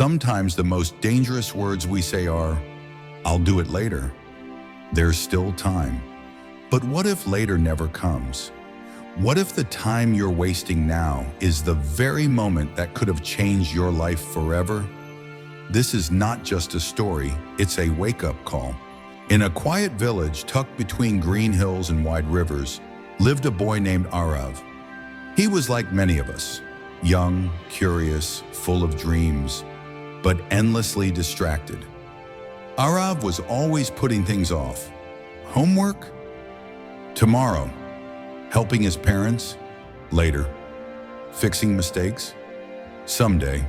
Sometimes the most dangerous words we say are, "I'll do it later. There's still time." But what if later never comes? What if the time you're wasting now is the very moment that could have changed your life forever? This is not just a story, it's a wake-up call. In a quiet village tucked between green hills and wide rivers lived a boy named Arav. He was like many of us, young, curious, full of dreams, but endlessly distracted. Arav was always putting things off. Homework? Tomorrow. Helping his parents? Later. Fixing mistakes? Someday.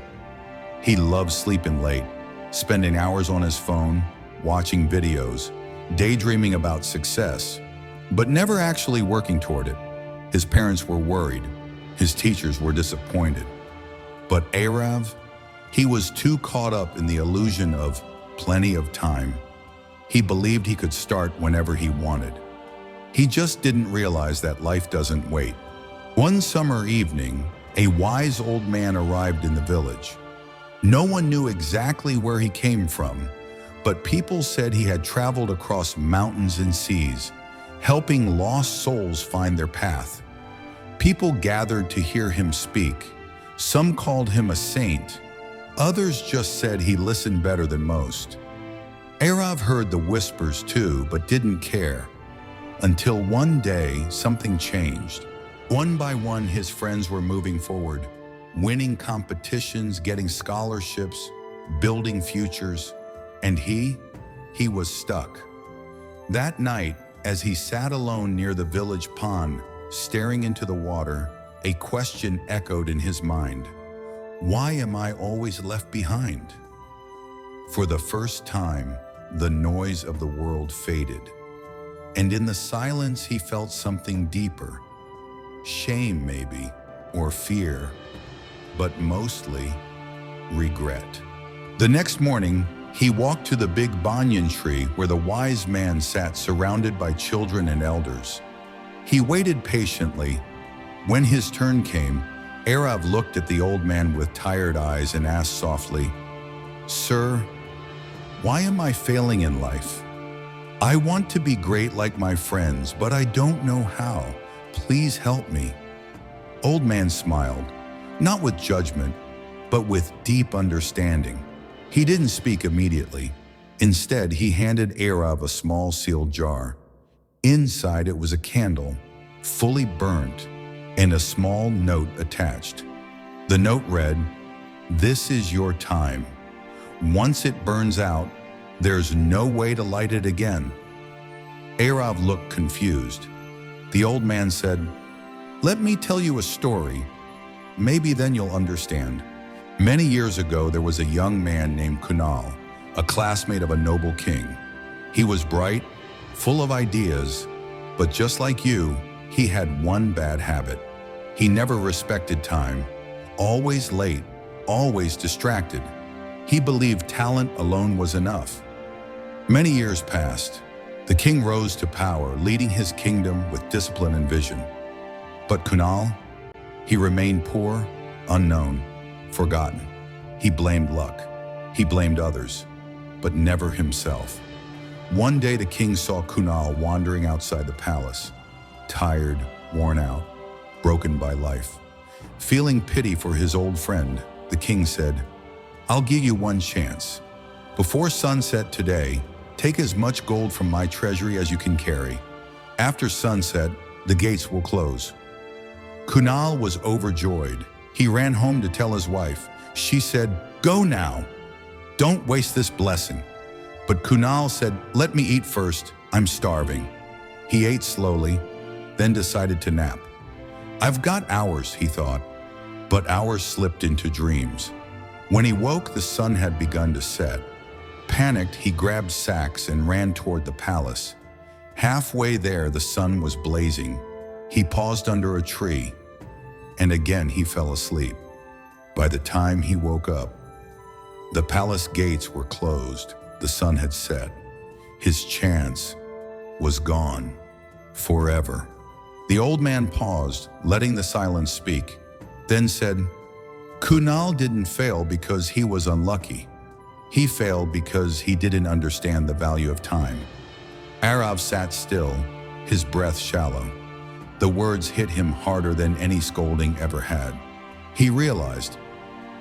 He loved sleeping late, spending hours on his phone, watching videos, daydreaming about success, but never actually working toward it. His parents were worried. His teachers were disappointed. But Arav, he was too caught up in the illusion of plenty of time. He believed he could start whenever he wanted. He just didn't realize that life doesn't wait. One summer evening, a wise old man arrived in the village. No one knew exactly where he came from, but people said he had traveled across mountains and seas, helping lost souls find their path. People gathered to hear him speak. Some called him a saint. Others just said he listened better than most. Arav heard the whispers too, but didn't care. Until one day, something changed. One by one, his friends were moving forward, winning competitions, getting scholarships, building futures, and he was stuck. That night, as he sat alone near the village pond, staring into the water, a question echoed in his mind. Why am I always left behind? For the first time, the noise of the world faded. And in the silence, he felt something deeper. Shame, maybe, or fear, but mostly regret. The next morning, he walked to the big banyan tree where the wise man sat surrounded by children and elders. He waited patiently. When his turn came, Arav looked at the old man with tired eyes and asked softly, "Sir, why am I failing in life? I want to be great like my friends, but I don't know how. Please help me." Old man smiled, not with judgment, but with deep understanding. He didn't speak immediately. Instead, he handed Arav a small sealed jar. Inside it was a candle, fully burnt, and a small note attached. The note read, "This is your time. Once it burns out, there's no way to light it again." Arav looked confused. The old man said, "Let me tell you a story. Maybe then you'll understand." Many years ago, there was a young man named Kunal, a classmate of a noble king. He was bright, full of ideas, but just like you, he had one bad habit. He never respected time, always late, always distracted. He believed talent alone was enough. Many years passed. The king rose to power, leading his kingdom with discipline and vision. But Kunal, he remained poor, unknown, forgotten. He blamed luck. He blamed others, but never himself. One day the king saw Kunal wandering outside the palace, tired, worn out, broken by life. Feeling pity for his old friend, the king said, "I'll give you one chance. Before sunset today, take as much gold from my treasury as you can carry. After sunset, the gates will close." Kunal was overjoyed. He ran home to tell his wife. She said, "Go now. Don't waste this blessing." But Kunal said, "Let me eat first. I'm starving." He ate slowly, then decided to nap. "I've got hours," he thought, but hours slipped into dreams. When he woke, the sun had begun to set. Panicked, he grabbed sacks and ran toward the palace. Halfway there, the sun was blazing. He paused under a tree, and again he fell asleep. By the time he woke up, the palace gates were closed. The sun had set. His chance was gone forever. The old man paused, letting the silence speak, then said, Kunal didn't fail because he was unlucky. He failed because he didn't understand the value of time. Arav sat still, his breath shallow. The words hit him harder than any scolding ever had. He realized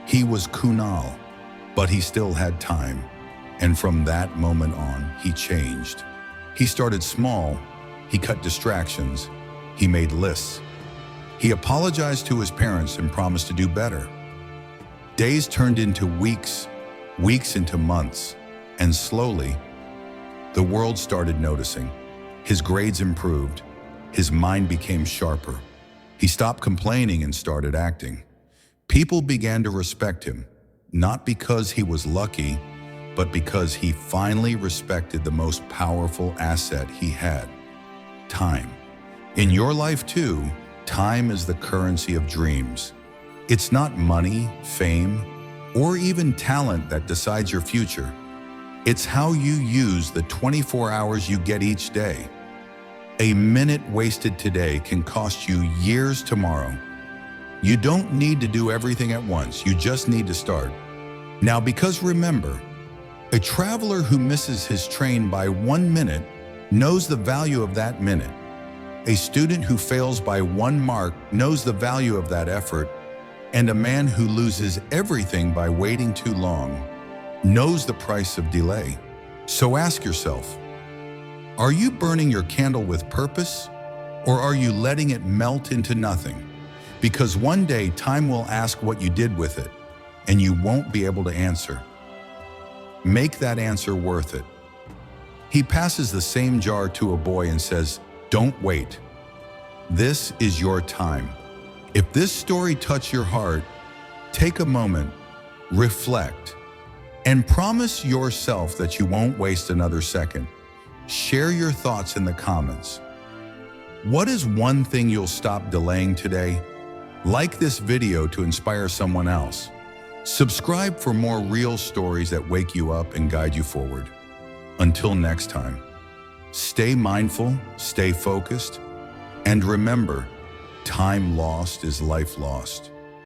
he was Kunal, but he still had time. And from that moment on, he changed. He started small, he cut distractions, he made lists. He apologized to his parents and promised to do better. Days turned into weeks, weeks into months, and slowly, the world started noticing. His grades improved, his mind became sharper. He stopped complaining and started acting. People began to respect him, not because he was lucky, but because he finally respected the most powerful asset he had: time. In your life too, time is the currency of dreams. It's not money, fame, or even talent that decides your future. It's how you use the 24 hours you get each day. A minute wasted today can cost you years tomorrow. You don't need to do everything at once, you just need to start. Now, because remember, a traveler who misses his train by 1 minute knows the value of that minute. A student who fails by 1 mark knows the value of that effort, and a man who loses everything by waiting too long knows the price of delay. So ask yourself, are you burning your candle with purpose, or are you letting it melt into nothing? Because one day time will ask what you did with it, and you won't be able to answer. Make that answer worth it. He passes the same jar to a boy and says, "Don't wait. This is your time." If this story touched your heart, take a moment, reflect, and promise yourself that you won't waste another second. Share your thoughts in the comments. What is one thing you'll stop delaying today? Like this video to inspire someone else. Subscribe for more real stories that wake you up and guide you forward. Until next time, stay mindful, stay focused, and remember, time lost is life lost.